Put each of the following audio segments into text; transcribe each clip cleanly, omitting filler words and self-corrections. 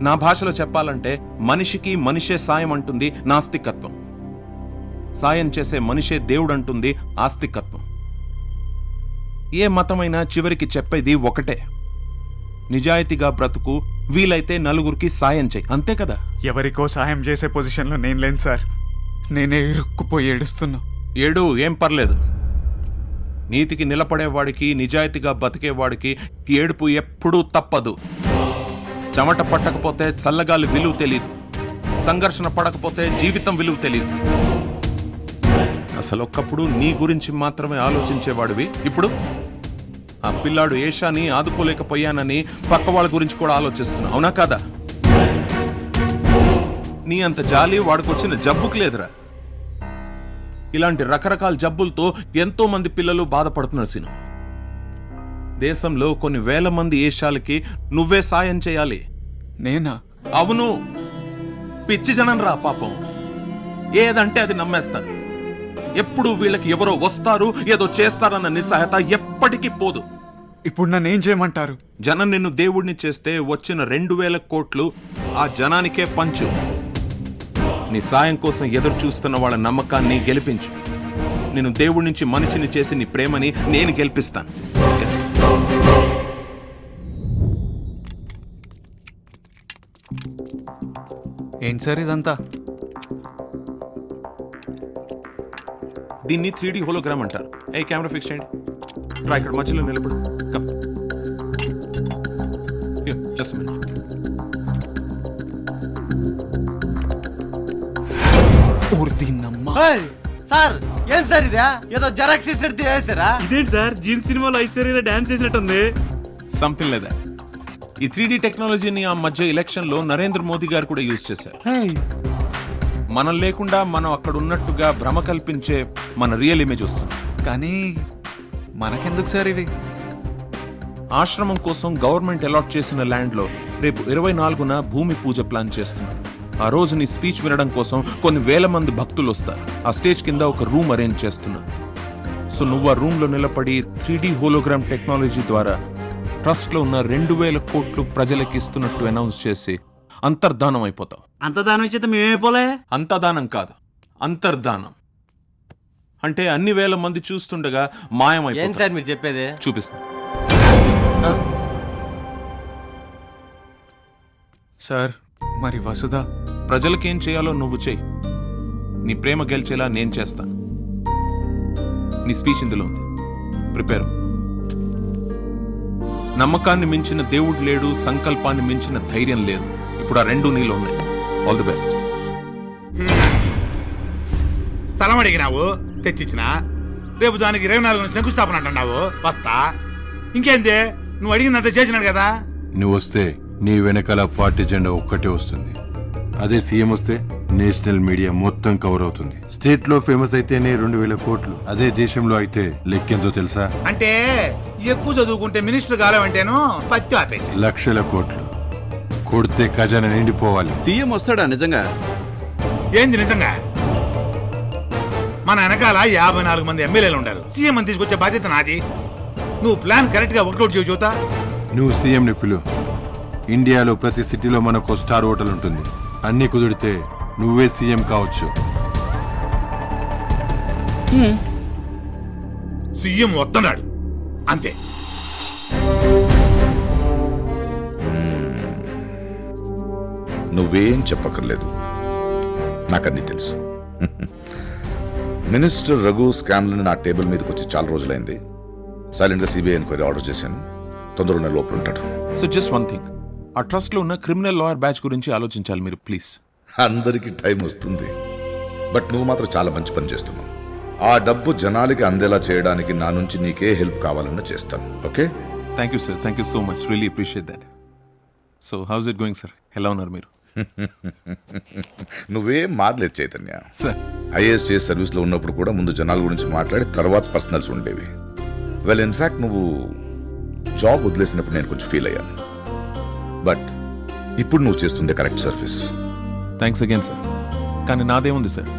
నా భాషలో చెప్పాలంటే మనిషికి మనిషే సాయం అంటుంది నాస్తికత్వం, సాయం చేసే మనిషే దేవుడు అంటుంది ఆస్తికత్వం. ఏ మతమైనా చివరికి చెప్పేది ఒకటే, నిజాయితీగా బ్రతుకు, వీలైతే నలుగురికి సాయం చేయి, అంతే కదా. ఎవరికో సాయం చేసే పొజిషన్లో నేను లేను సార్. నేనే ఇరుక్కుపోయి ఏడుస్తున్నా. ఏడు, ఏం పర్లేదు. నీతికి నిలబడేవాడికి, నిజాయితీగా బతికేవాడికి ఏడుపు ఎప్పుడూ తప్పదు. చెమట పట్టకపోతే చల్లగాలి విలువ తెలీదు, సంఘర్షణ పడకపోతే జీవితం విలువ తెలీదు. అసలు ఒక్కప్పుడు నీ గురించి మాత్రమే ఆలోచించేవాడివి, ఇప్పుడు ఆ పిల్లాడు ఏషాని ఆదుకోలేకపోయానని పక్క వాళ్ళ గురించి కూడా ఆలోచిస్తున్నావు, అవునా కాదా? నీ అంత జాలి వాడికొచ్చిన జబ్బుకు లేదురా. ఇలాంటి రకరకాల జబ్బులతో ఎంతో మంది పిల్లలు బాధపడుతున్నారు సీను. దేశంలో కొన్ని వేల మంది ఏషాలకి నువ్వే సాయం చేయాలి. నేనా? అవును, పిచ్చి జనం రా పాపం. ఏదంటే అది నమ్మేస్తారు. ఎప్పుడు వీళ్ళకి ఎవరో వస్తారు, ఏదో చేస్తారన్న నిస్సహాయత ఎప్పటికీ పోదు. ఇప్పుడు నన్ను ఏం చేయమంటారు? జనం నిన్ను దేవుడిని చేస్తే వచ్చిన 2000 కోట్లు ఆ జనానికే పంచు. నీ సాయం కోసం ఎదురు చూస్తున్న వాళ్ళ నమ్మకాన్ని గెలిపించు. నేను దేవుడి నుంచి మనిషిని చేసి నీ ప్రేమని నేను గెలిపిస్తాను. ఏంటి సార్ ఇదంతా? దీన్ని 3D హోలోగ్రామ్ అంటారు. ఏ కెమెరా ఫిక్స్ చేయండి. రా, ఇక్కడ మధ్యలో నిలబడు. కమ్. Just minute. సార్ ఏం సార్ ఇదా? ఏదో జెరాక్స్ ఇచ్చినట్టు చేస్తారా? ఇదేంటి సార్, జీన్స్ సినిమాలో ఐశ్వర్య డాన్స్ చేసినట్టుంది. సంథింగ్ లేదా. ఈ 3D టెక్నాలజీని ఆ మధ్య ఎలక్షన్ లో నరేంద్ర మోదీ గారు కూడా యూజ్ చేశారు. మనం లేకుండా మనం అక్కడ ఉన్నట్టుగా భ్రమ కల్పించే మన రియల్ ఇమేజ్ వస్తుంది. కానీ మనకెందుకు సార్ ఇవి? ఆశ్రమం కోసం గవర్నమెంట్ అలాట్ చేసిన ల్యాండ్ లో రేపు 24న భూమి పూజ ప్లాన్ చేస్తున్నారు. ఆ రోజు నీ స్పీచ్ వినడం కోసం కొన్ని వేల మంది భక్తులు వస్తారు. ఆ స్టేజ్ కింద ఒక రూమ్ అరేంజ్ చేస్తున్నారు. సో నువ్వు ఆ రూమ్ లో నిలబడి 3D హోలోగ్రామ్ టెక్నాలజీ ద్వారా ట్రస్ట్ లో ఉన్న 2000 కోట్లు ప్రజలకు ఇస్తున్నట్టు అనౌన్స్ చేసి అంతర్ధానం అయిపోతావు. అంతదానం ఇచ్చేత మేమైపోలే. అంతదానం కాదు, అంతర్ధానం అంటే అన్ని వేల మంది చూస్తుండగా మాయమైపోతావు. ఏం సార్ మీరు చెప్పేది? చూపిస్తా. సార్ మరి వసుధ? ప్రజలకేం చేయాలో నువ్వు చేయి. నీ ప్రేమ గెలిచేలా నేను చేస్తాను. నీ స్పీచ్ ఇందులో ఉంది, ప్రిపేర్. నమ్మకాన్ని మించిన దేవుడు లేడు, సంకల్పాన్ని మించిన ధైర్యం లేదు. ఇప్పుడు ఆ రెండు నీలో ఉన్నాయి. All the best. స్థలం అడిగినావు, తెచ్చిచ్చినా. రేపు దానికి 24న శంకుస్థాపన అంటున్నావు, వస్తా. ఇంకేంది, నువ్వు అడిగిందంతా చేసినాడు కదా. నువ్వు వస్తే నీ వెనకాల పార్టీ జెండా ఒక్కటే వస్తుంది. అదే సీఎం వస్తే నేషనల్ మీడియా మొత్తం కవర్ అవుతుంది. స్టేట్ లో ఫేమస్ అయితేనే 2000 కోట్లు, అదే దేశంలో అయితే లెక్కెంతో తెలుసా? అంటే ఎక్కువ చదువుకుంటే మినిస్టర్ కాలేమంటేను పచ్చి ఆపేసి. లక్షల కోట్లు కొడితే ఖజానా నిండిపోవాలి. సీఎం వస్తాడా నిజంగా? ఏంది నిజంగా? మన వెనకాల 54 మంది ఎమ్మెల్యేలు ఉండారు. సీఎం అని తీసుకొచ్చే బాధ్యత నాది. నువ్వు ప్లాన్ కరెక్ట్ గా వర్కౌట్ చేయ చూతా. నువ్వు సీఎం ని పిలు. ఇండియాలో ప్రతి సిటీలో మనకు స్టార్ హోటల్ ఉంటుంది. అన్ని కుదిరితే నువ్వే సీఎం కావచ్చు. సీఎం వస్తున్నాడు అంతే. నువ్వేం చెప్పక్కర్లేదు, నాకన్నీ తెలుసు. మినిస్టర్ రఘు స్కామ్లను నా టేబుల్ మీదకి వచ్చి చాలా రోజులైంది. సైలెంట్గా సిబిఐ ఎంక్వైరీ ఆర్డర్ చేశాను. తొందరగా లోపల ఉంటాడు. సో జస్ట్ వన్ థింగ్, ఆ ట్రస్ట్ లో ఉన్న క్రిమినల్ లాయర్ బ్యాచ్ గురించి ఆలోచించాలి మీరు, ప్లీజ్. అందరికీ టైం వస్తుంది, బట్ నువ్వు మాత్రం చాలా మంచి పని చేస్తున్నావు. ఆ డబ్బు జనాలకి అందేలా చేయడానికి నా నుంచి నీకే హెల్ప్ కావాలన్నా చేస్తాను. Okay? Thank you sir, thank you so much, really appreciate that. So house it going sir? ఎలా ఉన్నారు మీరు? నువ్వేం మారలేదు చైతన్య. సార్, ఐఏఎస్ చేసి సర్వీస్లో ఉన్నప్పుడు కూడా ముందు జనాల గురించి మాట్లాడి తర్వాత పర్సనల్స్ ఉండేవి. వెల్, ఇన్ఫ్యాక్ట్ నువ్వు జాబ్ వదిలేసినప్పుడు నేను కొంచెం ఫీల్ అయ్యాను. బట్ ఇప్పుడు నువ్వు చేస్తుంది correct service. Thanks again sir. కానీ నాదేముంది సార్,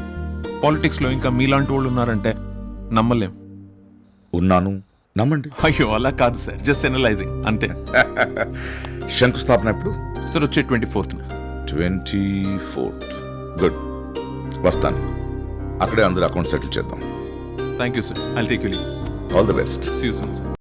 పాలిటిక్స్లో ఇంకా మీలాంటి వాళ్ళు ఉన్నారంటే నమ్మలేం. ఉన్నాను, నమ్మండి. అయ్యో అలా కాదు సార్, జస్ట్ ఎనలైజింగ్ అంతే. శంకుస్థాపన ఎప్పుడు? సార్ వచ్చే 24th 24th. గుడ్, వస్తాను. అక్కడే అందరు అకౌంట్ సెటిల్ చేద్దాం. Thank you sir. I'll take you leave. All the best. See you soon sir.